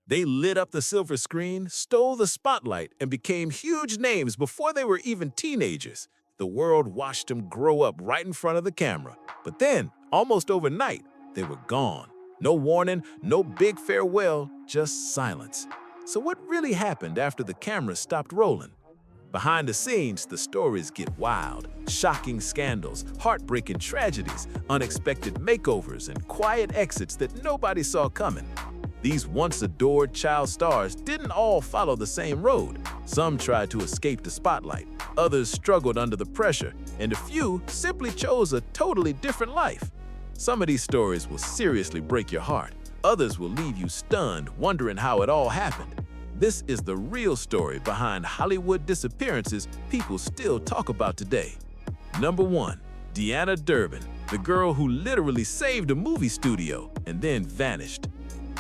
They lit up the silver screen, stole the spotlight, and became huge names before they were even teenagers. The world watched them grow up right in front of the camera. But then, almost overnight, they were gone. No warning, no big farewell, just silence. So what really happened after the cameras stopped rolling? Behind the scenes, the stories get wild. Shocking scandals, heartbreaking tragedies, unexpected makeovers, and quiet exits that nobody saw coming. These once-adored child stars didn't all follow the same road. Some tried to escape the spotlight, others struggled under the pressure, and a few simply chose a totally different life. Some of these stories will seriously break your heart. Others will leave you stunned, wondering how it all happened. This is the real story behind Hollywood disappearances people still talk about today. Number 1. Deanna Durbin, the girl who literally saved a movie studio and then vanished.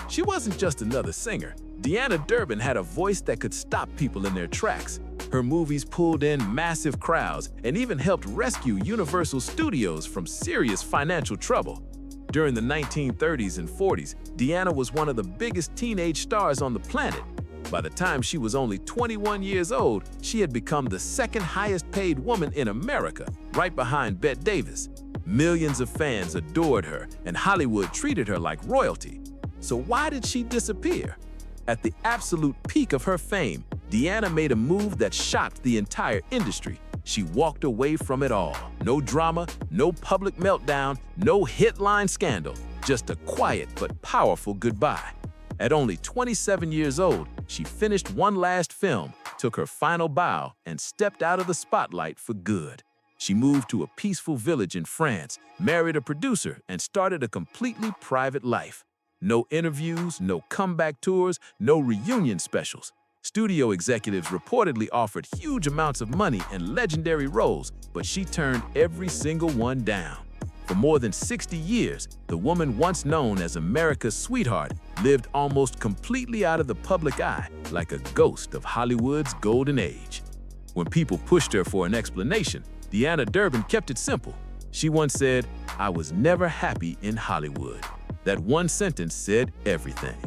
She wasn't just another singer. Deanna Durbin had a voice that could stop people in their tracks. Her movies pulled in massive crowds and even helped rescue Universal Studios from serious financial trouble. During the 1930s and 40s, Deanna was one of the biggest teenage stars on the planet. By the time she was only 21 years old, she had become the second highest paid woman in America, right behind Bette Davis. Millions of fans adored her, and Hollywood treated her like royalty. So why did she disappear? At the absolute peak of her fame, Deanna made a move that shocked the entire industry. She walked away from it all. No drama, no public meltdown, no headline scandal, just a quiet but powerful goodbye. At only 27 years old, she finished one last film, took her final bow, and stepped out of the spotlight for good. She moved to a peaceful village in France, married a producer, and started a completely private life. No interviews, no comeback tours, no reunion specials. Studio executives reportedly offered huge amounts of money and legendary roles, but she turned every single one down. For more than 60 years, the woman once known as America's sweetheart lived almost completely out of the public eye, like a ghost of Hollywood's golden age. When people pushed her for an explanation, Deanna Durbin kept it simple. She once said, "I was never happy in Hollywood." That one sentence said everything.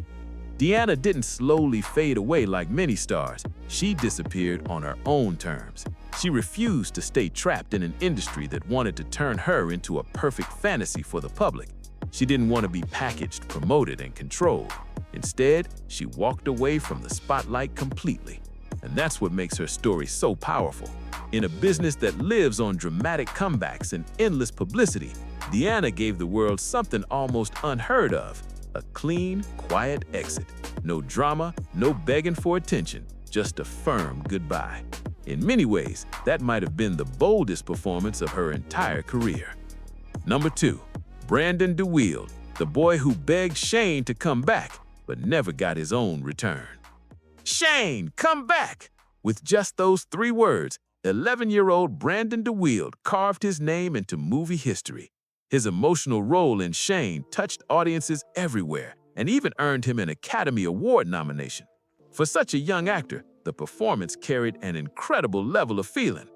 Deanna didn't slowly fade away like many stars. She disappeared on her own terms. She refused to stay trapped in an industry that wanted to turn her into a perfect fantasy for the public. She didn't want to be packaged, promoted, and controlled. Instead, she walked away from the spotlight completely. And that's what makes her story so powerful. In a business that lives on dramatic comebacks and endless publicity, Deanna gave the world something almost unheard of: a clean, quiet exit. No drama, no begging for attention, just a firm goodbye. In many ways, that might have been the boldest performance of her entire career. Number 2. Brandon deWilde, the boy who begged Shane to come back, but never got his own return. "Shane, come back!" With just those 3 words, 11-year-old Brandon deWilde carved his name into movie history. His emotional role in Shane touched audiences everywhere and even earned him an Academy Award nomination. For such a young actor, the performance carried an incredible level of feeling.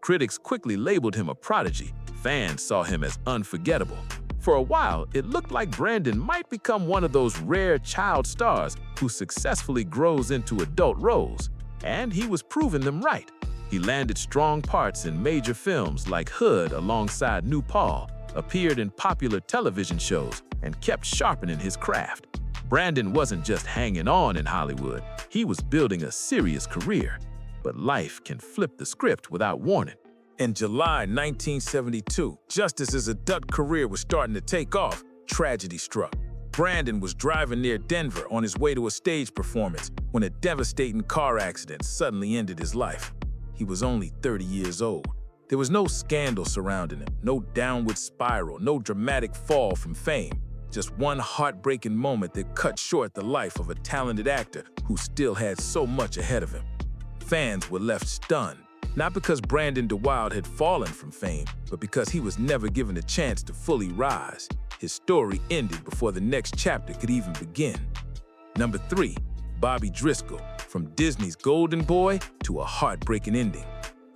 Critics quickly labeled him a prodigy. Fans saw him as unforgettable. For a while, it looked like Brandon might become one of those rare child stars who successfully grows into adult roles. And he was proving them right. He landed strong parts in major films like Hood alongside New Paul, appeared in popular television shows, and kept sharpening his craft. Brandon wasn't just hanging on in Hollywood, he was building a serious career. But life can flip the script without warning. In July 1972, just as his adult career was starting to take off, tragedy struck. Brandon was driving near Denver on his way to a stage performance when a devastating car accident suddenly ended his life. He was only 30 years old. There was no scandal surrounding him, no downward spiral, no dramatic fall from fame. Just one heartbreaking moment that cut short the life of a talented actor who still had so much ahead of him. Fans were left stunned, not because Brandon deWilde had fallen from fame, but because he was never given a chance to fully rise. His story ended before the next chapter could even begin. Number 3. Bobby Driscoll, from Disney's Golden Boy to a heartbreaking ending.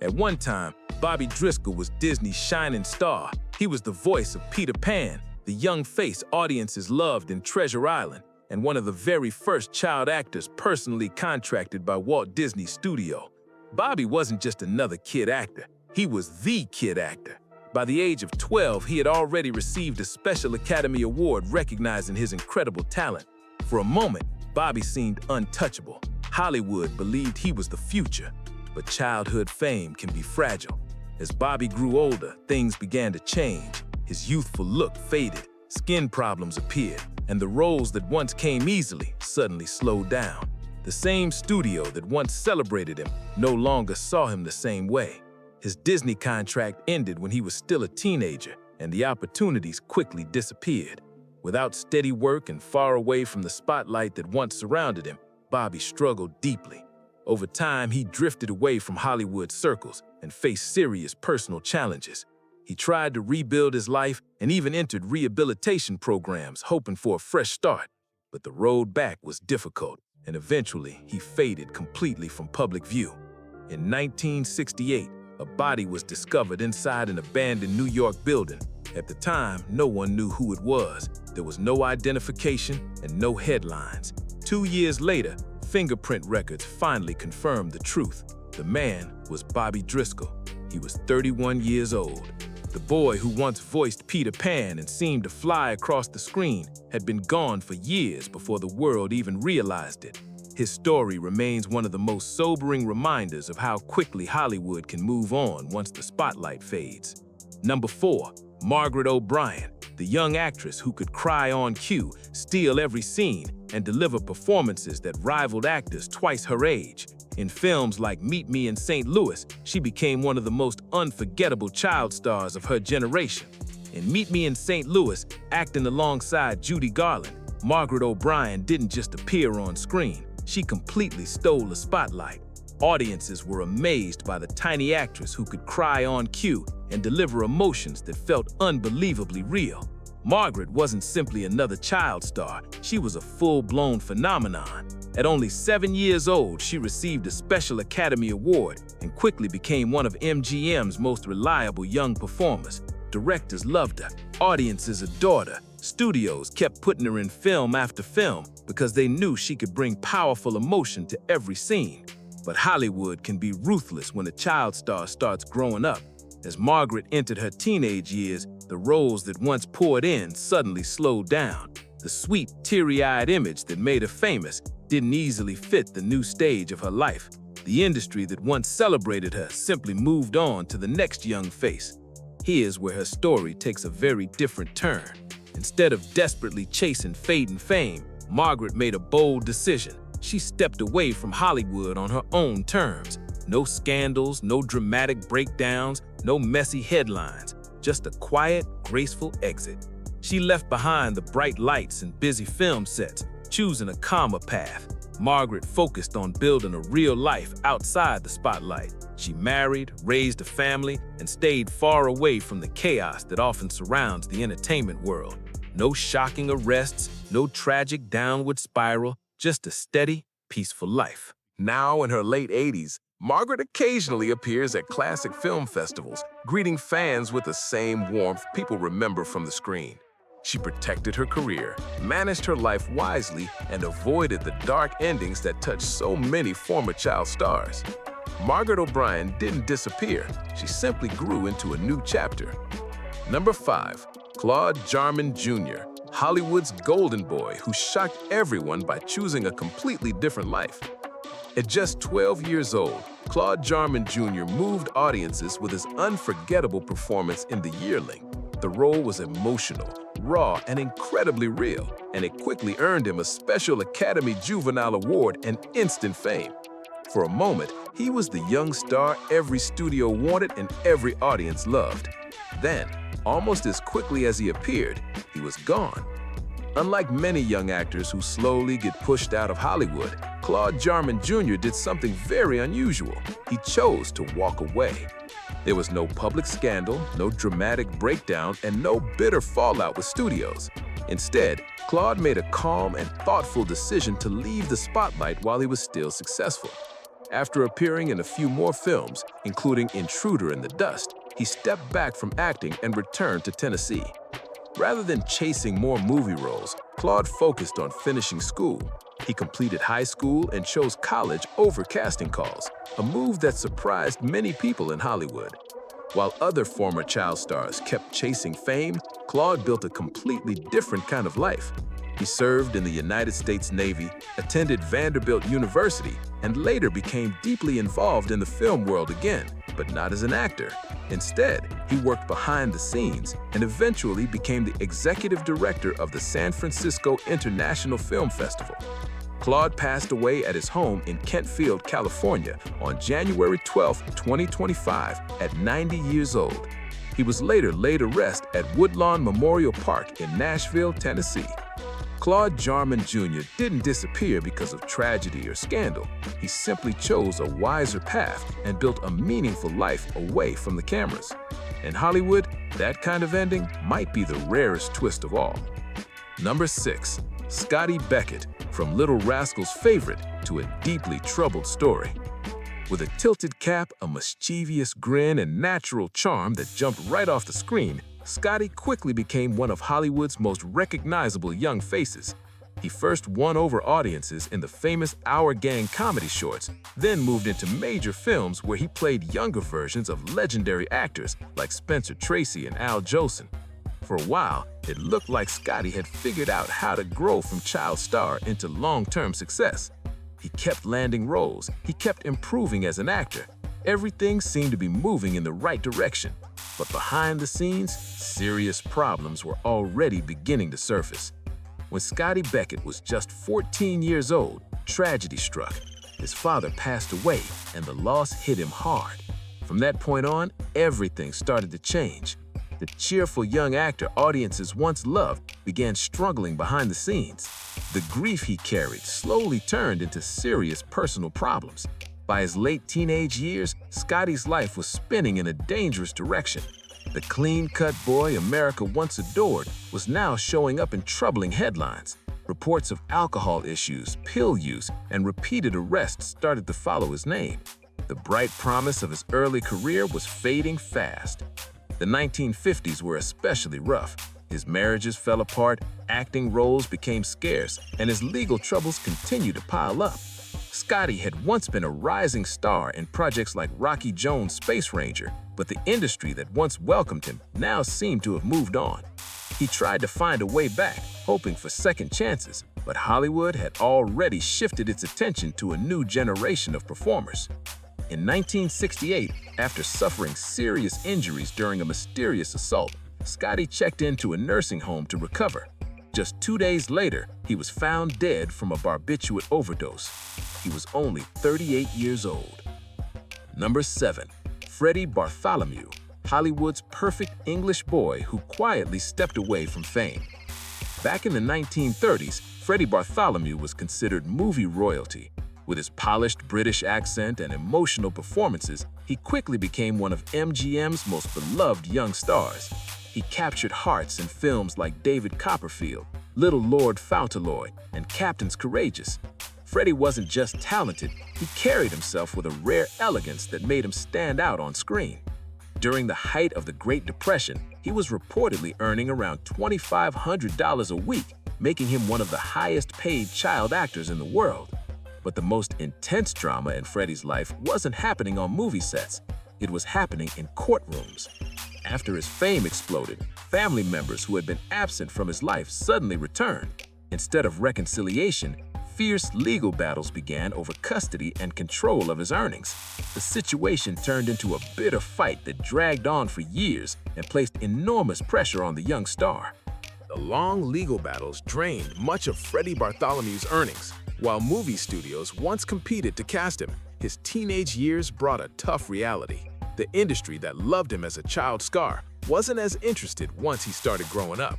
At one time, Bobby Driscoll was Disney's shining star. He was the voice of Peter Pan, the young face audiences loved in Treasure Island, and one of the very first child actors personally contracted by Walt Disney Studio. Bobby wasn't just another kid actor, he was the kid actor. By the age of 12, he had already received a Special Academy Award recognizing his incredible talent. For a moment, Bobby seemed untouchable. Hollywood believed he was the future, but childhood fame can be fragile. As Bobby grew older, things began to change. His youthful look faded, skin problems appeared, and the roles that once came easily suddenly slowed down. The same studio that once celebrated him no longer saw him the same way. His Disney contract ended when he was still a teenager, and the opportunities quickly disappeared. Without steady work and far away from the spotlight that once surrounded him, Bobby struggled deeply. Over time, he drifted away from Hollywood circles and faced serious personal challenges. He tried to rebuild his life and even entered rehabilitation programs, hoping for a fresh start. But the road back was difficult, and eventually he faded completely from public view. In 1968, a body was discovered inside an abandoned New York building. At the time, no one knew who it was. There was no identification and no headlines. 2 years later, fingerprint records finally confirmed the truth. The man was Bobby Driscoll. He was 31 years old. The boy who once voiced Peter Pan and seemed to fly across the screen had been gone for years before the world even realized it. His story remains one of the most sobering reminders of how quickly Hollywood can move on once the spotlight fades. Number 4, Margaret O'Brien, the young actress who could cry on cue, steal every scene, and deliver performances that rivaled actors twice her age. In films like Meet Me in St. Louis, she became one of the most unforgettable child stars of her generation. In Meet Me in St. Louis, acting alongside Judy Garland, Margaret O'Brien didn't just appear on screen. She completely stole the spotlight. Audiences were amazed by the tiny actress who could cry on cue and deliver emotions that felt unbelievably real. Margaret wasn't simply another child star, she was a full-blown phenomenon. At only 7 years old, she received a Special Academy Award and quickly became one of MGM's most reliable young performers. Directors loved her, audiences adored her, studios kept putting her in film after film because they knew she could bring powerful emotion to every scene. But Hollywood can be ruthless when a child star starts growing up. As Margaret entered her teenage years, the roles that once poured in suddenly slowed down. The sweet, teary-eyed image that made her famous didn't easily fit the new stage of her life. The industry that once celebrated her simply moved on to the next young face. Here's where her story takes a very different turn. Instead of desperately chasing fading fame, Margaret made a bold decision. She stepped away from Hollywood on her own terms. No scandals, no dramatic breakdowns, no messy headlines, just a quiet, graceful exit. She left behind the bright lights and busy film sets, choosing a calmer path. Margaret focused on building a real life outside the spotlight. She married, raised a family, and stayed far away from the chaos that often surrounds the entertainment world. No shocking arrests, no tragic downward spiral, just a steady, peaceful life. Now in her late 80s, Margaret occasionally appears at classic film festivals, greeting fans with the same warmth people remember from the screen. She protected her career, managed her life wisely, and avoided the dark endings that touched so many former child stars. Margaret O'Brien didn't disappear, she simply grew into a new chapter. Number 5, Claude Jarman Jr., Hollywood's golden boy who shocked everyone by choosing a completely different life. At just 12 years old, Claude Jarman Jr. moved audiences with his unforgettable performance in The Yearling. The role was emotional, raw, and incredibly real, and it quickly earned him a Special Academy Juvenile Award and instant fame. For a moment, he was the young star every studio wanted and every audience loved. Then, almost as quickly as he appeared, he was gone. Unlike many young actors who slowly get pushed out of Hollywood, Claude Jarman Jr. did something very unusual. He chose to walk away. There was no public scandal, no dramatic breakdown, and no bitter fallout with studios. Instead, Claude made a calm and thoughtful decision to leave the spotlight while he was still successful. After appearing in a few more films, including Intruder in the Dust, he stepped back from acting and returned to Tennessee. Rather than chasing more movie roles, Claude focused on finishing school. He completed high school and chose college over casting calls, a move that surprised many people in Hollywood. While other former child stars kept chasing fame, Claude built a completely different kind of life. He served in the United States Navy, attended Vanderbilt University, and later became deeply involved in the film world again, but not as an actor. Instead, he worked behind the scenes and eventually became the executive director of the San Francisco International Film Festival. Claude passed away at his home in Kentfield, California on January 12, 2025, at 90 years old. He was later laid to rest at Woodlawn Memorial Park in Nashville, Tennessee. Claude Jarman Jr. didn't disappear because of tragedy or scandal. He simply chose a wiser path and built a meaningful life away from the cameras. In Hollywood, that kind of ending might be the rarest twist of all. Number 6. Scotty Beckett, from Little Rascal's favorite to a deeply troubled story. With a tilted cap, a mischievous grin, and natural charm that jumped right off the screen, Scotty quickly became one of Hollywood's most recognizable young faces. He first won over audiences in the famous Our Gang comedy shorts, then moved into major films where he played younger versions of legendary actors like Spencer Tracy and Al Jolson. For a while, it looked like Scotty had figured out how to grow from child star into long-term success. He kept landing roles, he kept improving as an actor. Everything seemed to be moving in the right direction. But behind the scenes, serious problems were already beginning to surface. When Scotty Beckett was just 14 years old, tragedy struck. His father passed away, and the loss hit him hard. From that point on, everything started to change. The cheerful young actor audiences once loved began struggling behind the scenes. The grief he carried slowly turned into serious personal problems. By his late teenage years, Scotty's life was spinning in a dangerous direction. The clean-cut boy America once adored was now showing up in troubling headlines. Reports of alcohol issues, pill use, and repeated arrests started to follow his name. The bright promise of his early career was fading fast. The 1950s were especially rough. His marriages fell apart, acting roles became scarce, and his legal troubles continued to pile up. Scotty had once been a rising star in projects like Rocky Jones' Space Ranger, but the industry that once welcomed him now seemed to have moved on. He tried to find a way back, hoping for second chances, but Hollywood had already shifted its attention to a new generation of performers. In 1968, after suffering serious injuries during a mysterious assault, Scotty checked into a nursing home to recover. Just 2 days later, he was found dead from a barbiturate overdose. He was only 38 years old. Number 7. Freddy Bartholomew, Hollywood's perfect English boy who quietly stepped away from fame. Back in the 1930s, Freddy Bartholomew was considered movie royalty. With his polished British accent and emotional performances, he quickly became one of MGM's most beloved young stars. He captured hearts in films like David Copperfield, Little Lord Fauntleroy, and Captains Courageous. Freddy wasn't just talented, he carried himself with a rare elegance that made him stand out on screen. During the height of the Great Depression, he was reportedly earning around $2,500 a week, making him one of the highest-paid child actors in the world. But the most intense drama in Freddy's life wasn't happening on movie sets. It was happening in courtrooms. After his fame exploded, family members who had been absent from his life suddenly returned. Instead of reconciliation, fierce legal battles began over custody and control of his earnings. The situation turned into a bitter fight that dragged on for years and placed enormous pressure on the young star. The long legal battles drained much of Freddy Bartholomew's earnings. While movie studios once competed to cast him, his teenage years brought a tough reality. The industry that loved him as a child star wasn't as interested once he started growing up.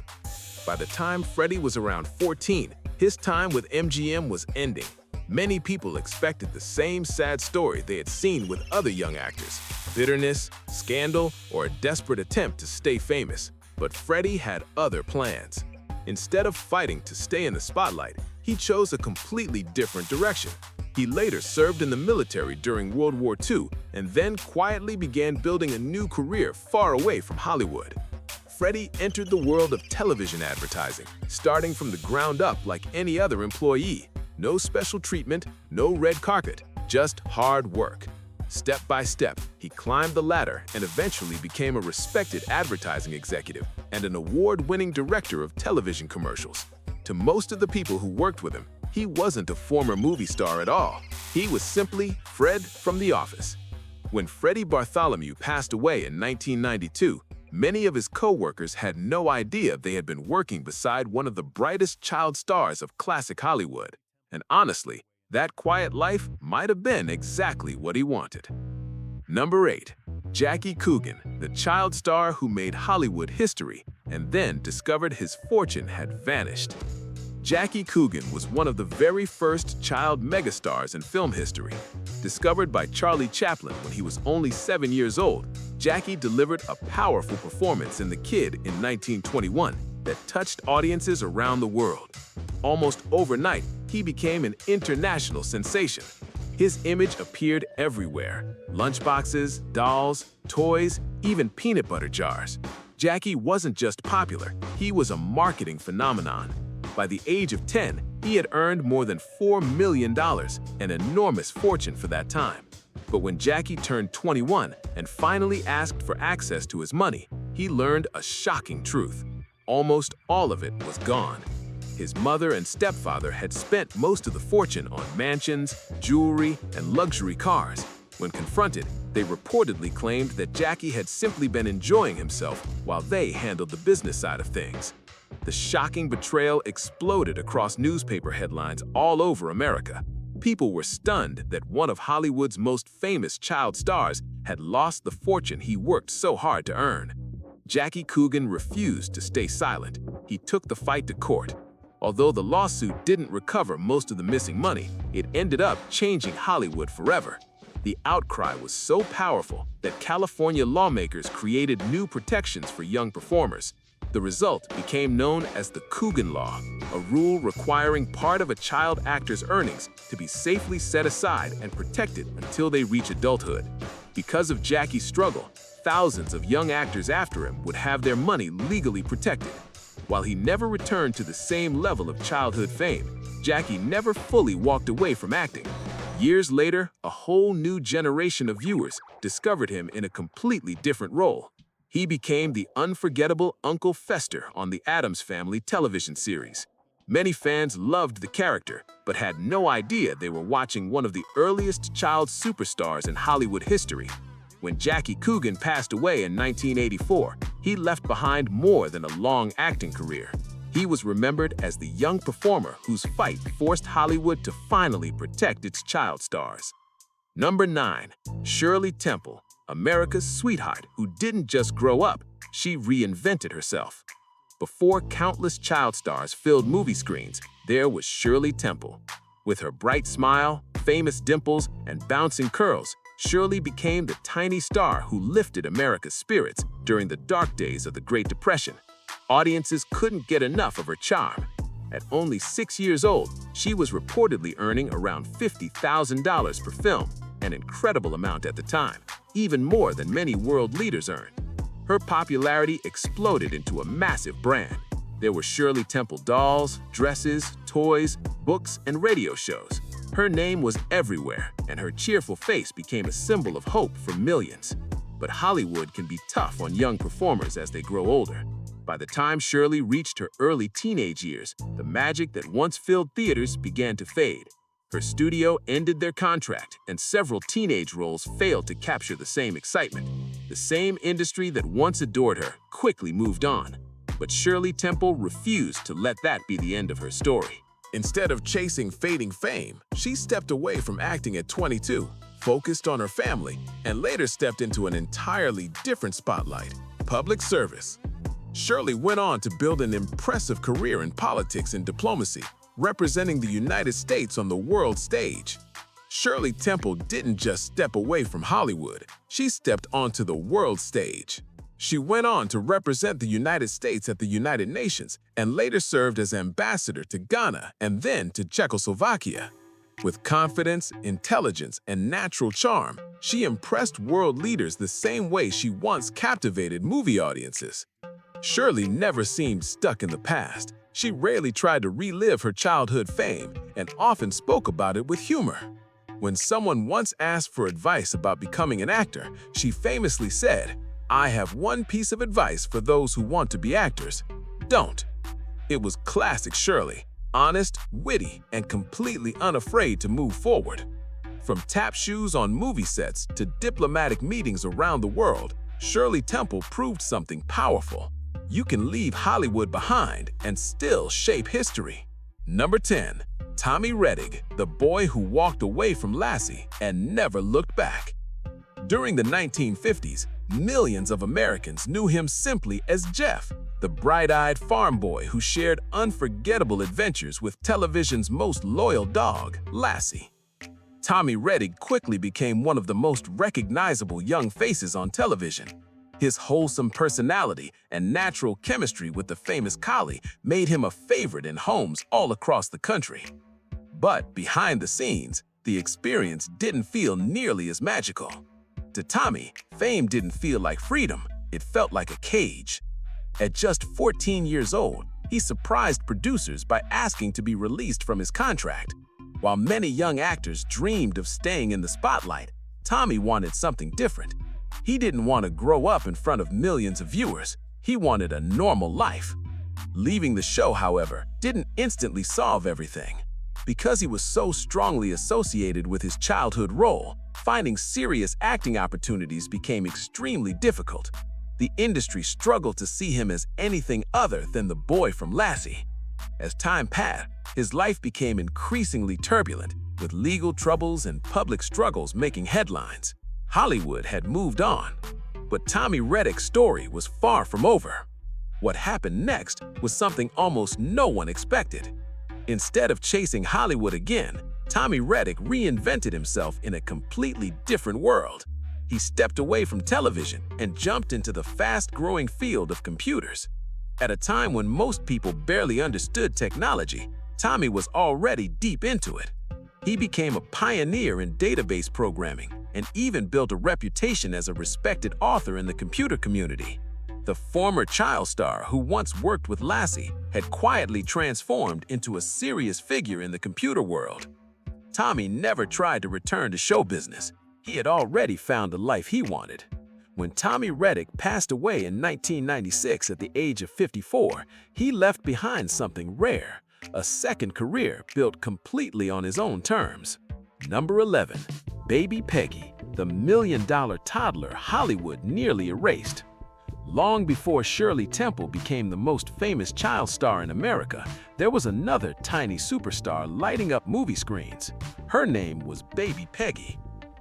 By the time Freddy was around 14, his time with MGM was ending. Many people expected the same sad story they had seen with other young actors: bitterness, scandal, or a desperate attempt to stay famous. But Freddy had other plans. Instead of fighting to stay in the spotlight, he chose a completely different direction. He later served in the military during World War II and then quietly began building a new career far away from Hollywood. Freddy entered the world of television advertising, starting from the ground up like any other employee. No special treatment, no red carpet, just hard work. Step by step, he climbed the ladder and eventually became a respected advertising executive and an award-winning director of television commercials. To most of the people who worked with him, he wasn't a former movie star at all. He was simply Fred from The Office. When Freddy Bartholomew passed away in 1992, many of his co-workers had no idea they had been working beside one of the brightest child stars of classic Hollywood. And honestly, that quiet life might have been exactly what he wanted. Number 8. Jackie Coogan, the child star who made Hollywood history and then discovered his fortune had vanished. Jackie Coogan was one of the very first child megastars in film history. Discovered by Charlie Chaplin when he was only 7 years old, Jackie delivered a powerful performance in The Kid in 1921 that touched audiences around the world. Almost overnight, he became an international sensation. His image appeared everywhere: lunchboxes, dolls, toys, even peanut butter jars. Jackie wasn't just popular, he was a marketing phenomenon. By the age of 10, he had earned more than $4 million, an enormous fortune for that time. But when Jackie turned 21 and finally asked for access to his money, he learned a shocking truth. Almost all of it was gone. His mother and stepfather had spent most of the fortune on mansions, jewelry, and luxury cars. When confronted, they reportedly claimed that Jackie had simply been enjoying himself while they handled the business side of things. The shocking betrayal exploded across newspaper headlines all over America. People were stunned that one of Hollywood's most famous child stars had lost the fortune he worked so hard to earn. Jackie Coogan refused to stay silent. He took the fight to court. Although the lawsuit didn't recover most of the missing money, it ended up changing Hollywood forever. The outcry was so powerful that California lawmakers created new protections for young performers. The result became known as the Coogan Law, a rule requiring part of a child actor's earnings to be safely set aside and protected until they reach adulthood. Because of Jackie's struggle, thousands of young actors after him would have their money legally protected. While he never returned to the same level of childhood fame, Jackie never fully walked away from acting. Years later, a whole new generation of viewers discovered him in a completely different role. He became the unforgettable Uncle Fester on the Addams Family television series. Many fans loved the character, but had no idea they were watching one of the earliest child superstars in Hollywood history. When Jackie Coogan passed away in 1984, he left behind more than a long acting career. He was remembered as the young performer whose fight forced Hollywood to finally protect its child stars. Number 9. Shirley Temple, America's sweetheart who didn't just grow up, she reinvented herself. Before countless child stars filled movie screens, there was Shirley Temple. With her bright smile, famous dimples, and bouncing curls, Shirley became the tiny star who lifted America's spirits during the dark days of the Great Depression. Audiences couldn't get enough of her charm. At only 6 years old, she was reportedly earning around $50,000 per film, an incredible amount at the time, even more than many world leaders earned. Her popularity exploded into a massive brand. There were Shirley Temple dolls, dresses, toys, books, and radio shows. Her name was everywhere, and her cheerful face became a symbol of hope for millions. But Hollywood can be tough on young performers as they grow older. By the time Shirley reached her early teenage years, the magic that once filled theaters began to fade. Her studio ended their contract, and several teenage roles failed to capture the same excitement. The same industry that once adored her quickly moved on. But Shirley Temple refused to let that be the end of her story. Instead of chasing fading fame, she stepped away from acting at 22, focused on her family, and later stepped into an entirely different spotlight: public service. Shirley went on to build an impressive career in politics and diplomacy, representing the United States on the world stage. Shirley Temple didn't just step away from Hollywood, she stepped onto the world stage. She went on to represent the United States at the United Nations and later served as ambassador to Ghana and then to Czechoslovakia. With confidence, intelligence, and natural charm, she impressed world leaders the same way she once captivated movie audiences. Shirley never seemed stuck in the past. She rarely tried to relive her childhood fame and often spoke about it with humor. When someone once asked for advice about becoming an actor, she famously said, "I have one piece of advice for those who want to be actors. Don't." It was classic Shirley, honest, witty, and completely unafraid to move forward. From tap shoes on movie sets to diplomatic meetings around the world, Shirley Temple proved something powerful. You can leave Hollywood behind and still shape history. Number 10. Tommy Rettig, the boy who walked away from Lassie and never looked back. During the 1950s, millions of Americans knew him simply as Jeff, the bright-eyed farm boy who shared unforgettable adventures with television's most loyal dog, Lassie. Tommy Rettig quickly became one of the most recognizable young faces on television. His wholesome personality and natural chemistry with the famous collie made him a favorite in homes all across the country. But behind the scenes, the experience didn't feel nearly as magical. To Tommy, fame didn't feel like freedom, it felt like a cage. At just 14 years old, he surprised producers by asking to be released from his contract. While many young actors dreamed of staying in the spotlight, Tommy wanted something different. He didn't want to grow up in front of millions of viewers. He wanted a normal life. Leaving the show, however, didn't instantly solve everything. Because he was so strongly associated with his childhood role, finding serious acting opportunities became extremely difficult. The industry struggled to see him as anything other than the boy from Lassie. As time passed, his life became increasingly turbulent, with legal troubles and public struggles making headlines. Hollywood had moved on, but Tommy Rettig's story was far from over. What happened next was something almost no one expected. Instead of chasing Hollywood again, Tommy Rettig reinvented himself in a completely different world. He stepped away from television and jumped into the fast-growing field of computers. At a time when most people barely understood technology, Tommy was already deep into it. He became a pioneer in database programming and even built a reputation as a respected author in the computer community. The former child star who once worked with Lassie had quietly transformed into a serious figure in the computer world. Tommy never tried to return to show business. He had already found the life he wanted. When Tommy Rettig passed away in 1996 at the age of 54, he left behind something rare, a second career built completely on his own terms. Number 11. Baby Peggy, the million-dollar toddler Hollywood nearly erased. Long before Shirley Temple became the most famous child star in America, there was another tiny superstar lighting up movie screens. Her name was Baby Peggy.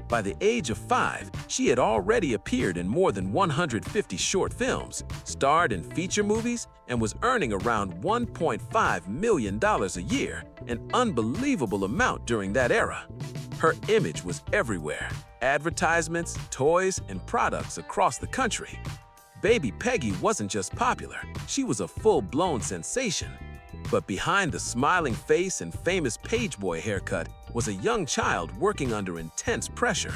By the age of 5, she had already appeared in more than 150 short films, starred in feature movies, and was earning around $1.5 million a year, an unbelievable amount during that era. Her image was everywhere, advertisements, toys, and products across the country. Baby Peggy wasn't just popular, she was a full-blown sensation. But behind the smiling face and famous pageboy haircut was a young child working under intense pressure.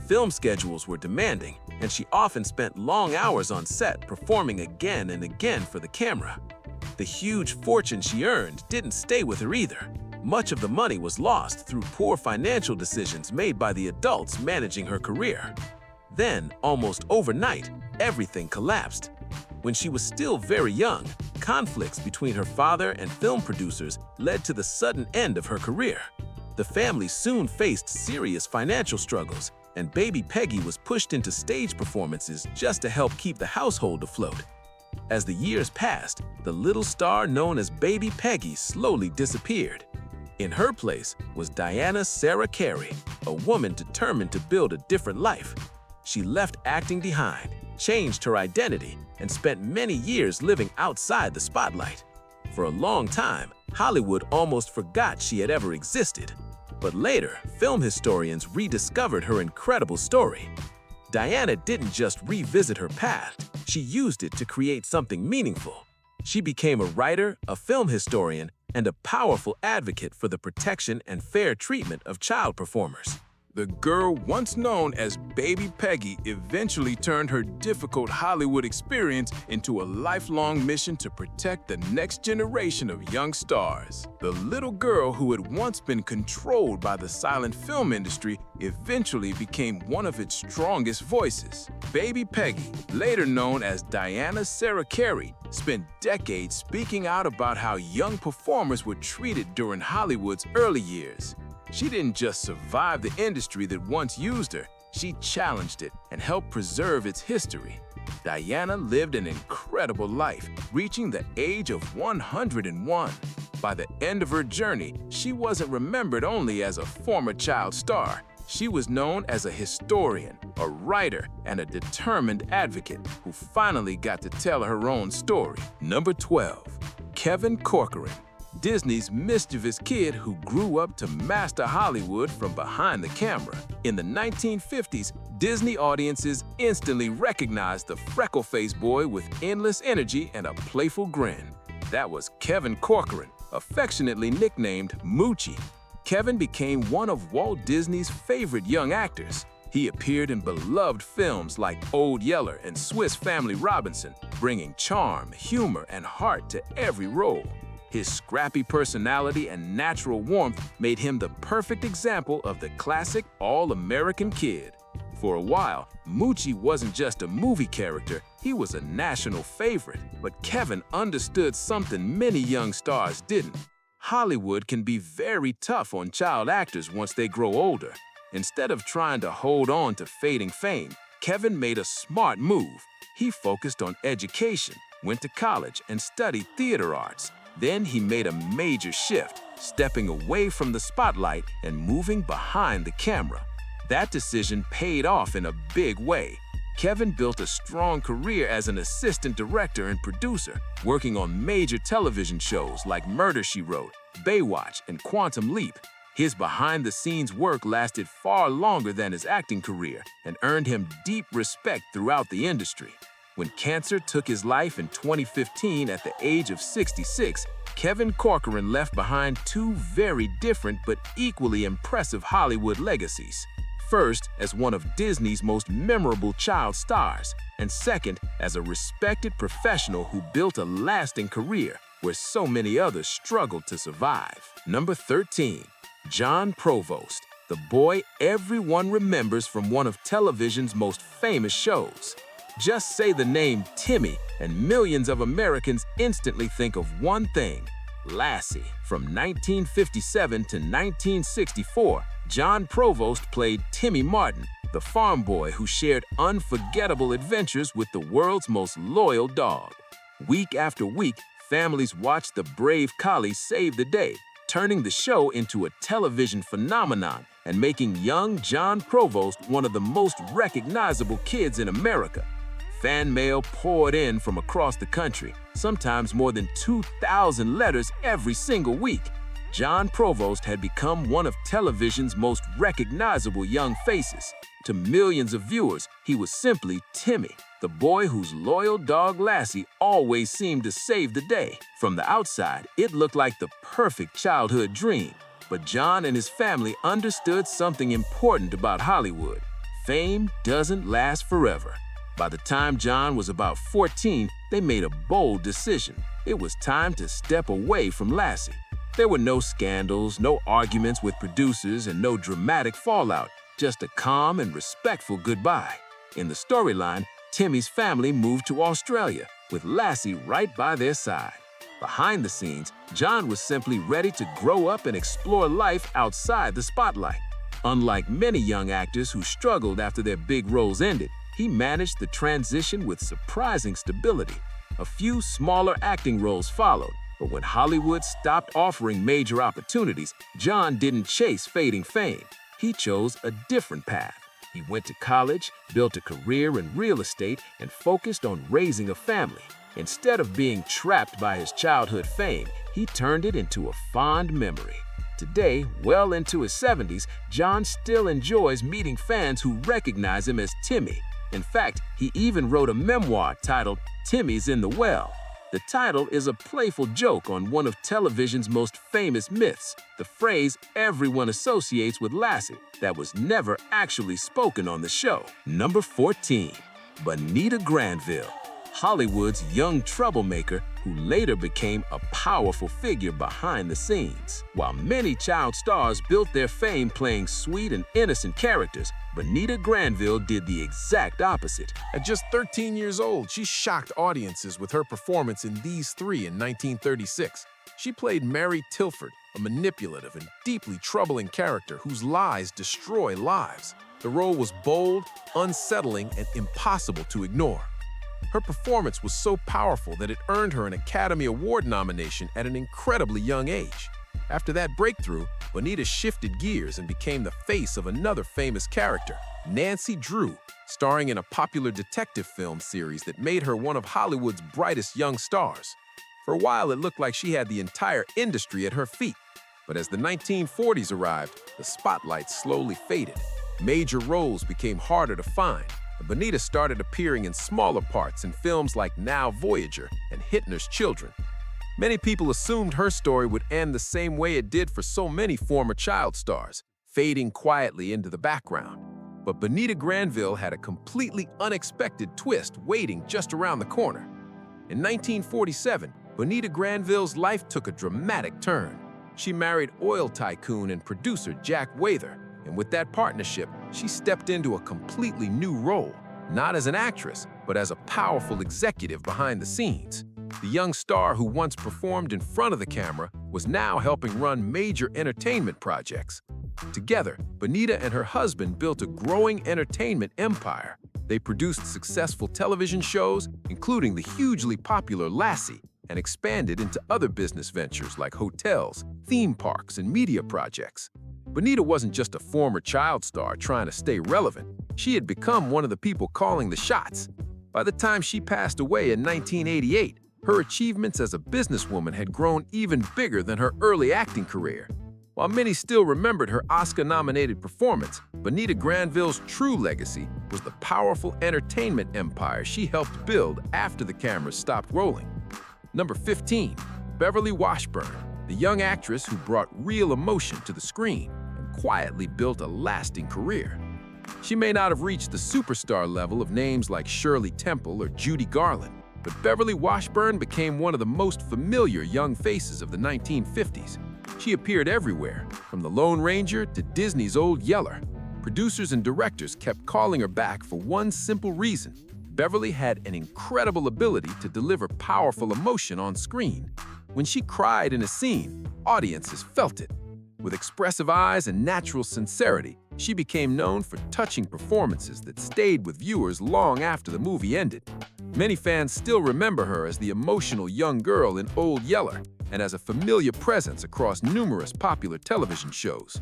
Film schedules were demanding, and she often spent long hours on set performing again and again for the camera. The huge fortune she earned didn't stay with her either. Much of the money was lost through poor financial decisions made by the adults managing her career. Then, almost overnight, everything collapsed. When she was still very young, conflicts between her father and film producers led to the sudden end of her career. The family soon faced serious financial struggles, and Baby Peggy was pushed into stage performances just to help keep the household afloat. As the years passed, the little star known as Baby Peggy slowly disappeared. In her place was Diana Sarah Carey, a woman determined to build a different life. She left acting behind, changed her identity, and spent many years living outside the spotlight. For a long time, Hollywood almost forgot she had ever existed. But later, film historians rediscovered her incredible story. Diana didn't just revisit her past, she used it to create something meaningful. She became a writer, a film historian, and a powerful advocate for the protection and fair treatment of child performers. The girl once known as Baby Peggy eventually turned her difficult Hollywood experience into a lifelong mission to protect the next generation of young stars. The little girl who had once been controlled by the silent film industry eventually became one of its strongest voices. Baby Peggy, later known as Diana Sarah Carey, spent decades speaking out about how young performers were treated during Hollywood's early years. She didn't just survive the industry that once used her, she challenged it and helped preserve its history. Diana lived an incredible life, reaching the age of 101. By the end of her journey, she wasn't remembered only as a former child star. She was known as a historian, a writer, and a determined advocate who finally got to tell her own story. Number 12. Kevin Corcoran, Disney's mischievous kid who grew up to master Hollywood from behind the camera. In the 1950s, Disney audiences instantly recognized the freckle-faced boy with endless energy and a playful grin. That was Kevin Corcoran, affectionately nicknamed Moochie. Kevin became one of Walt Disney's favorite young actors. He appeared in beloved films like Old Yeller and Swiss Family Robinson, bringing charm, humor, and heart to every role. His scrappy personality and natural warmth made him the perfect example of the classic all-American kid. For a while, Moochie wasn't just a movie character, he was a national favorite. But Kevin understood something many young stars didn't. Hollywood can be very tough on child actors once they grow older. Instead of trying to hold on to fading fame, Kevin made a smart move. He focused on education, went to college, and studied theater arts. Then he made a major shift, stepping away from the spotlight and moving behind the camera. That decision paid off in a big way. Kevin built a strong career as an assistant director and producer, working on major television shows like Murder, She Wrote, Baywatch, and Quantum Leap. His behind-the-scenes work lasted far longer than his acting career and earned him deep respect throughout the industry. When cancer took his life in 2015 at the age of 66, Kevin Corcoran left behind two very different but equally impressive Hollywood legacies. First, as one of Disney's most memorable child stars, and second, as a respected professional who built a lasting career where so many others struggled to survive. Number 13. Jon Provost, the boy everyone remembers from one of television's most famous shows. Just say the name Timmy, and millions of Americans instantly think of one thing: Lassie. From 1957 to 1964, Jon Provost played Timmy Martin, the farm boy who shared unforgettable adventures with the world's most loyal dog. Week after week, families watched the brave collie save the day, turning the show into a television phenomenon and making young Jon Provost one of the most recognizable kids in America. Fan mail poured in from across the country, sometimes more than 2,000 letters every single week. Jon Provost had become one of television's most recognizable young faces. To millions of viewers, he was simply Timmy, the boy whose loyal dog Lassie always seemed to save the day. From the outside, it looked like the perfect childhood dream. But Jon and his family understood something important about Hollywood: fame doesn't last forever. By the time Jon was about 14, they made a bold decision. It was time to step away from Lassie. There were no scandals, no arguments with producers, and no dramatic fallout, just a calm and respectful goodbye. In the storyline, Timmy's family moved to Australia, with Lassie right by their side. Behind the scenes, Jon was simply ready to grow up and explore life outside the spotlight. Unlike many young actors who struggled after their big roles ended, he managed the transition with surprising stability. A few smaller acting roles followed, but when Hollywood stopped offering major opportunities, Jon didn't chase fading fame. He chose a different path. He went to college, built a career in real estate, and focused on raising a family. Instead of being trapped by his childhood fame, he turned it into a fond memory. Today, well into his 70s, Jon still enjoys meeting fans who recognize him as Timmy. In fact, he even wrote a memoir titled Timmy's in the Well. The title is a playful joke on one of television's most famous myths, the phrase everyone associates with Lassie that was never actually spoken on the show. Number 14. Bonita Granville, Hollywood's young troublemaker who later became a powerful figure behind the scenes. While many child stars built their fame playing sweet and innocent characters, Bonita Granville did the exact opposite. At just 13 years old, she shocked audiences with her performance in These Three in 1936. She played Mary Tilford, a manipulative and deeply troubling character whose lies destroy lives. The role was bold, unsettling, and impossible to ignore. Her performance was so powerful that it earned her an Academy Award nomination at an incredibly young age. After that breakthrough, Bonita shifted gears and became the face of another famous character, Nancy Drew, starring in a popular detective film series that made her one of Hollywood's brightest young stars. For a while, it looked like she had the entire industry at her feet. But as the 1940s arrived, the spotlight slowly faded. Major roles became harder to find, and Bonita started appearing in smaller parts in films like Now Voyager and Hitler's Children. Many people assumed her story would end the same way it did for so many former child stars, fading quietly into the background. But Bonita Granville had a completely unexpected twist waiting just around the corner. In 1947, Bonita Granville's life took a dramatic turn. She married oil tycoon and producer Jack Wather, and with that partnership, she stepped into a completely new role, not as an actress, but as a powerful executive behind the scenes. The young star who once performed in front of the camera was now helping run major entertainment projects. Together, Bonita and her husband built a growing entertainment empire. They produced successful television shows, including the hugely popular Lassie, and expanded into other business ventures like hotels, theme parks, and media projects. Bonita wasn't just a former child star trying to stay relevant. She had become one of the people calling the shots. By the time she passed away in 1988, her achievements as a businesswoman had grown even bigger than her early acting career. While many still remembered her Oscar-nominated performance, Bonita Granville's true legacy was the powerful entertainment empire she helped build after the cameras stopped rolling. Number 15. Beverly Washburn, the young actress who brought real emotion to the screen and quietly built a lasting career. She may not have reached the superstar level of names like Shirley Temple or Judy Garland, but Beverly Washburn became one of the most familiar young faces of the 1950s. She appeared everywhere, from The Lone Ranger to Disney's Old Yeller. Producers and directors kept calling her back for one simple reason. Beverly had an incredible ability to deliver powerful emotion on screen. When she cried in a scene, audiences felt it. With expressive eyes and natural sincerity, she became known for touching performances that stayed with viewers long after the movie ended. Many fans still remember her as the emotional young girl in Old Yeller and as a familiar presence across numerous popular television shows.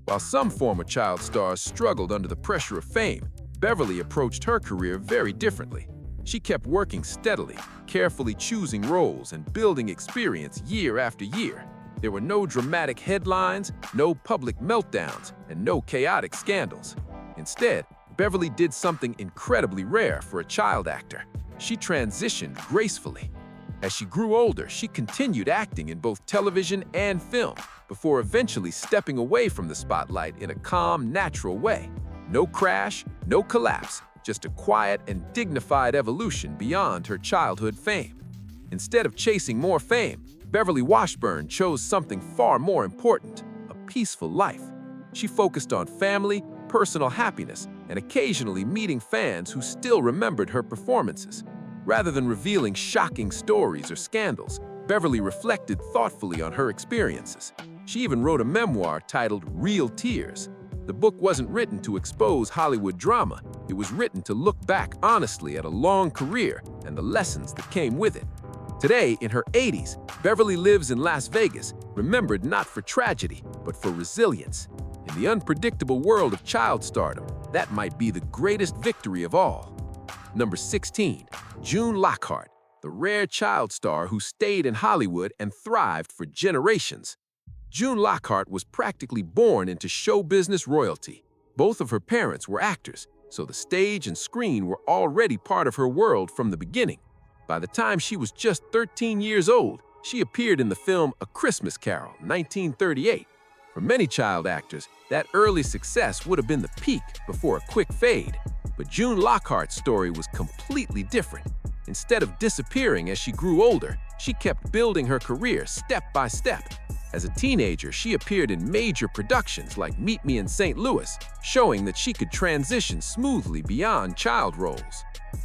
While some former child stars struggled under the pressure of fame, Beverly approached her career very differently. She kept working steadily, carefully choosing roles and building experience year after year. There were no dramatic headlines, no public meltdowns, and no chaotic scandals. Instead, Beverly did something incredibly rare for a child actor. She transitioned gracefully. As she grew older, she continued acting in both television and film, before eventually stepping away from the spotlight in a calm, natural way. No crash, no collapse, just a quiet and dignified evolution beyond her childhood fame. Instead of chasing more fame, Beverly Washburn chose something far more important, a peaceful life. She focused on family, personal happiness, and occasionally meeting fans who still remembered her performances. Rather than revealing shocking stories or scandals, Beverly reflected thoughtfully on her experiences. She even wrote a memoir titled Real Tears. The book wasn't written to expose Hollywood drama. It was written to look back honestly at a long career and the lessons that came with it. Today, in her 80s, Beverly lives in Las Vegas, remembered not for tragedy, but for resilience. In the unpredictable world of child stardom, that might be the greatest victory of all. Number 16. June Lockhart, the rare child star who stayed in Hollywood and thrived for generations. June Lockhart was practically born into show business royalty. Both of her parents were actors, so the stage and screen were already part of her world from the beginning. By the time she was just 13 years old, she appeared in the film A Christmas Carol, 1938. For many child actors, that early success would have been the peak before a quick fade. But June Lockhart's story was completely different. Instead of disappearing as she grew older, she kept building her career step by step. As a teenager, she appeared in major productions like Meet Me in St. Louis, showing that she could transition smoothly beyond child roles.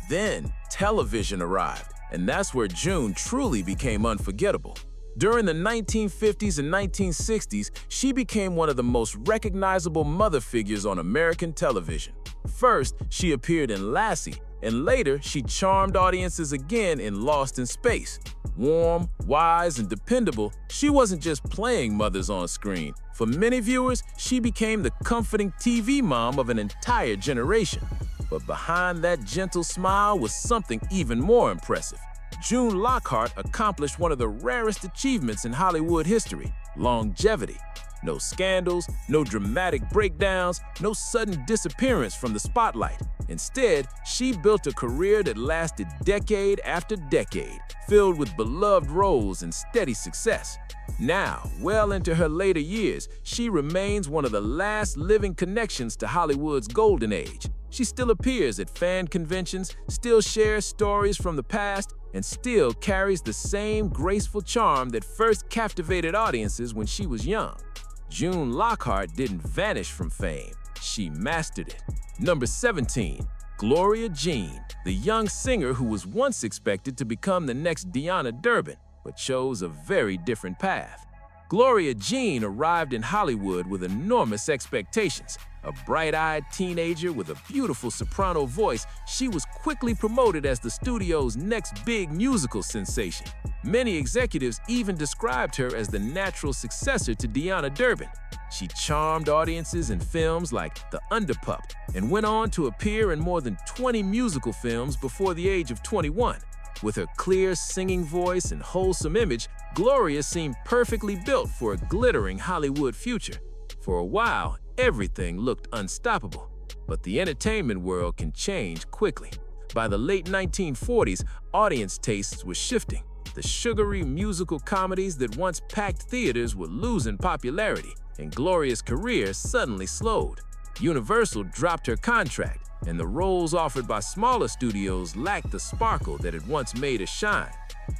Then, television arrived, and that's where June truly became unforgettable. During the 1950s and 1960s, she became one of the most recognizable mother figures on American television. First, she appeared in Lassie, and later she charmed audiences again in Lost in Space. Warm, wise, and dependable, she wasn't just playing mothers on screen. For many viewers, she became the comforting TV mom of an entire generation. But behind that gentle smile was something even more impressive. June Lockhart accomplished one of the rarest achievements in Hollywood history: longevity. No scandals, no dramatic breakdowns, no sudden disappearance from the spotlight. Instead, she built a career that lasted decade after decade, filled with beloved roles and steady success. Now, well into her later years, she remains one of the last living connections to Hollywood's golden age. She still appears at fan conventions, still shares stories from the past, and still carries the same graceful charm that first captivated audiences when she was young. June Lockhart didn't vanish from fame, she mastered it. Number 17, Gloria Jean, the young singer who was once expected to become the next Deanna Durbin, but chose a very different path. Gloria Jean arrived in Hollywood with enormous expectations. A bright-eyed teenager with a beautiful soprano voice, she was quickly promoted as the studio's next big musical sensation. Many executives even described her as the natural successor to Deanna Durbin. She charmed audiences in films like The Underpup and went on to appear in more than 20 musical films before the age of 21. With her clear singing voice and wholesome image, Gloria seemed perfectly built for a glittering Hollywood future. For a while, everything looked unstoppable, but the entertainment world can change quickly. By the late 1940s, audience tastes were shifting. The sugary musical comedies that once packed theaters were losing popularity, and Gloria's career suddenly slowed. Universal dropped her contract, and the roles offered by smaller studios lacked the sparkle that had once made her shine.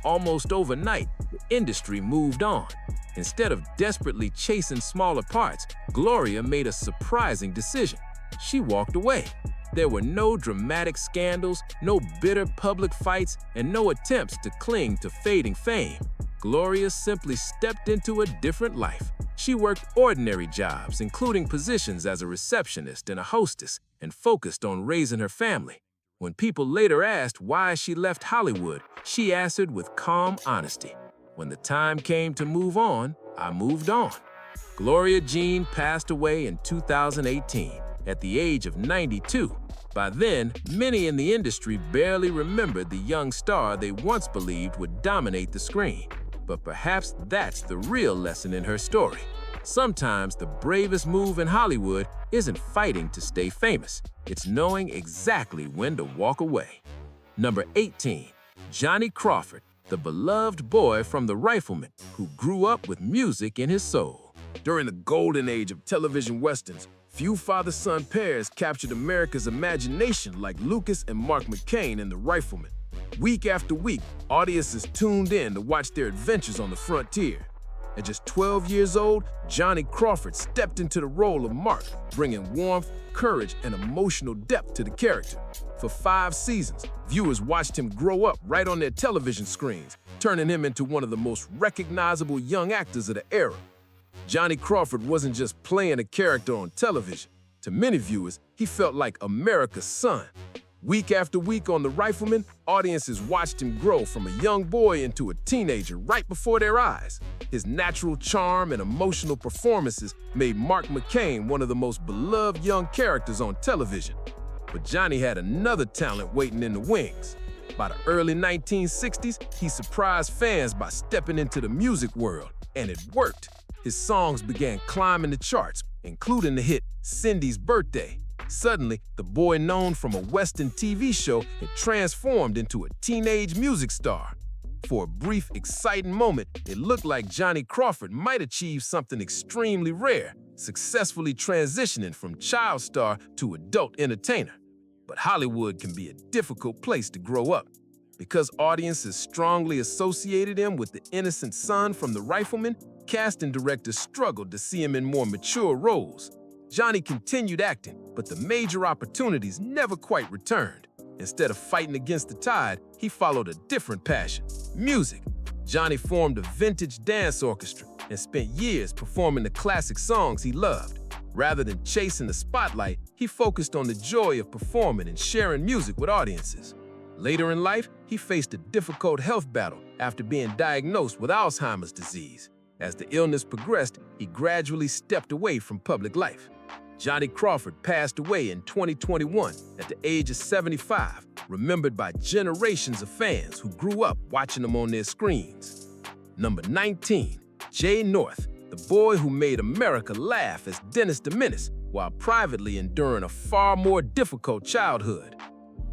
Almost overnight, the industry moved on. Instead of desperately chasing smaller parts, Gloria made a surprising decision. She walked away. There were no dramatic scandals, no bitter public fights, and no attempts to cling to fading fame. Gloria simply stepped into a different life. She worked ordinary jobs, including positions as a receptionist and a hostess, and focused on raising her family. When people later asked why she left Hollywood, she answered with calm honesty, "When the time came to move on, I moved on." Gloria Jean passed away in 2018 at the age of 92. By then, many in the industry barely remembered the young star they once believed would dominate the screen. But perhaps that's the real lesson in her story. Sometimes the bravest move in Hollywood isn't fighting to stay famous. It's knowing exactly when to walk away. Number 18, Johnny Crawford, the beloved boy from The Rifleman who grew up with music in his soul. During the golden age of television westerns, few father-son pairs captured America's imagination like Lucas and Mark McCain in The Rifleman. Week after week, audiences tuned in to watch their adventures on the frontier. At just 12 years old, Johnny Crawford stepped into the role of Mark, bringing warmth, courage, and emotional depth to the character. For 5 seasons, viewers watched him grow up right on their television screens, turning him into one of the most recognizable young actors of the era. Johnny Crawford wasn't just playing a character on television. To many viewers, he felt like America's son. Week after week on The Rifleman, audiences watched him grow from a young boy into a teenager right before their eyes. His natural charm and emotional performances made Mark McCain one of the most beloved young characters on television. But Johnny had another talent waiting in the wings. By the early 1960s, he surprised fans by stepping into the music world, and it worked. His songs began climbing the charts, including the hit Cindy's Birthday. Suddenly, the boy known from a Western TV show had transformed into a teenage music star. For a brief, exciting moment, it looked like Johnny Crawford might achieve something extremely rare, successfully transitioning from child star to adult entertainer. But Hollywood can be a difficult place to grow up. Because audiences strongly associated him with the innocent son from The Rifleman, casting directors struggled to see him in more mature roles. Johnny continued acting, but the major opportunities never quite returned. Instead of fighting against the tide, he followed a different passion: music. Johnny formed a vintage dance orchestra and spent years performing the classic songs he loved. Rather than chasing the spotlight, he focused on the joy of performing and sharing music with audiences. Later in life, he faced a difficult health battle after being diagnosed with Alzheimer's disease. As the illness progressed, he gradually stepped away from public life. Johnny Crawford passed away in 2021 at the age of 75, remembered by generations of fans who grew up watching him on their screens. Number 19, Jay North, the boy who made America laugh as Dennis the Menace while privately enduring a far more difficult childhood.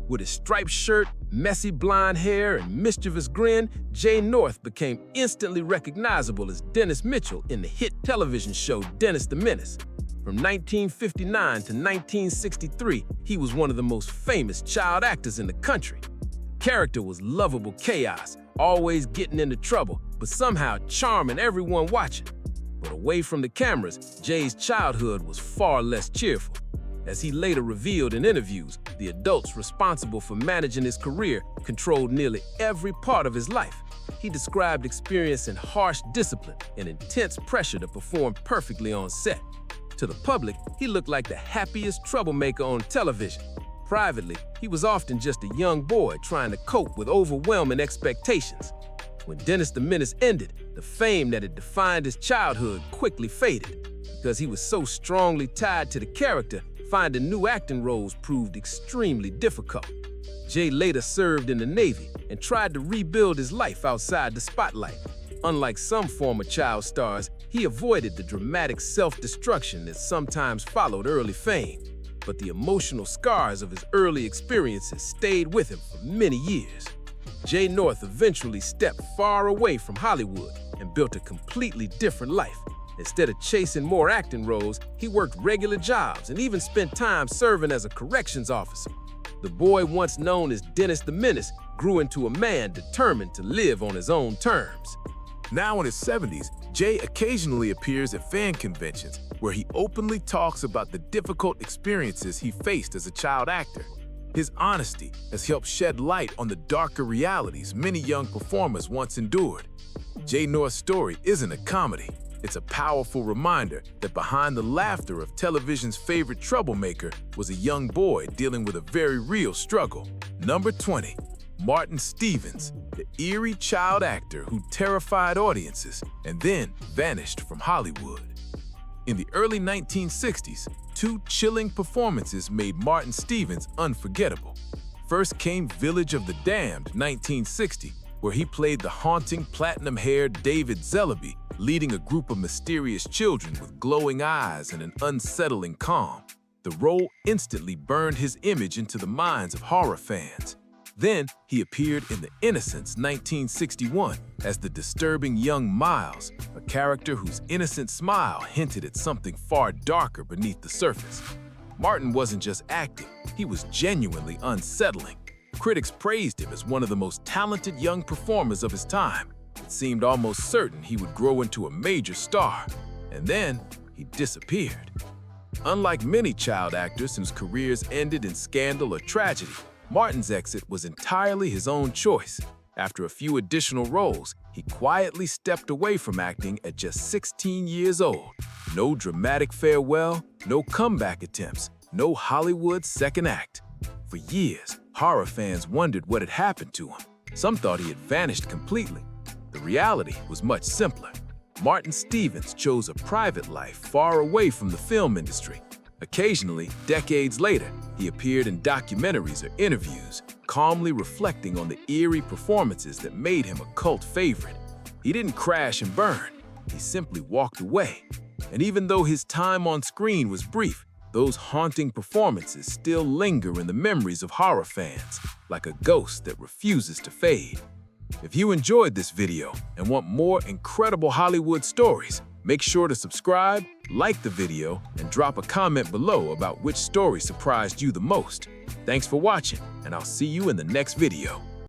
With his striped shirt, messy blonde hair, and mischievous grin, Jay North became instantly recognizable as Dennis Mitchell in the hit television show Dennis the Menace. From 1959 to 1963, he was one of the most famous child actors in the country. The character was lovable chaos, always getting into trouble, but somehow charming everyone watching. But away from the cameras, Jay's childhood was far less cheerful. As he later revealed in interviews, the adults responsible for managing his career controlled nearly every part of his life. He described experiencing harsh discipline and intense pressure to perform perfectly on set. To the public, he looked like the happiest troublemaker on television. Privately, he was often just a young boy trying to cope with overwhelming expectations. When Dennis the Menace ended, the fame that had defined his childhood quickly faded. Because he was so strongly tied to the character, finding new acting roles proved extremely difficult. Jay later served in the Navy and tried to rebuild his life outside the spotlight. Unlike some former child stars, he avoided the dramatic self-destruction that sometimes followed early fame. But the emotional scars of his early experiences stayed with him for many years. Jay North eventually stepped far away from Hollywood and built a completely different life. Instead of chasing more acting roles, he worked regular jobs and even spent time serving as a corrections officer. The boy once known as Dennis the Menace grew into a man determined to live on his own terms. Now in his 70s, Jay occasionally appears at fan conventions where he openly talks about the difficult experiences he faced as a child actor. His honesty has helped shed light on the darker realities many young performers once endured. Jay North's story isn't a comedy. It's a powerful reminder that behind the laughter of television's favorite troublemaker was a young boy dealing with a very real struggle. Number 20. Martin Stevens, the eerie child actor who terrified audiences and then vanished from Hollywood. In the early 1960s, two chilling performances made Martin Stevens unforgettable. First came Village of the Damned, 1960, where he played the haunting platinum-haired David Zellaby, leading a group of mysterious children with glowing eyes and an unsettling calm. The role instantly burned his image into the minds of horror fans. Then he appeared in The Innocents, 1961, as the disturbing young Miles, a character whose innocent smile hinted at something far darker beneath the surface. Martin wasn't just acting, he was genuinely unsettling. Critics praised him as one of the most talented young performers of his time. It seemed almost certain he would grow into a major star, and then he disappeared. Unlike many child actors whose careers ended in scandal or tragedy, Martin's exit was entirely his own choice. After a few additional roles, he quietly stepped away from acting at just 16 years old. No dramatic farewell, no comeback attempts, no Hollywood second act. For years, horror fans wondered what had happened to him. Some thought he had vanished completely. The reality was much simpler. Martin Stevens chose a private life far away from the film industry. Occasionally, decades later, he appeared in documentaries or interviews, calmly reflecting on the eerie performances that made him a cult favorite. He didn't crash and burn, he simply walked away. And even though his time on screen was brief, Those haunting performances still linger in the memories of horror fans, like a ghost that refuses to fade. If you enjoyed this video and want more incredible Hollywood stories, make sure to subscribe, like the video, and drop a comment below about which story surprised you the most. Thanks for watching, and I'll see you in the next video.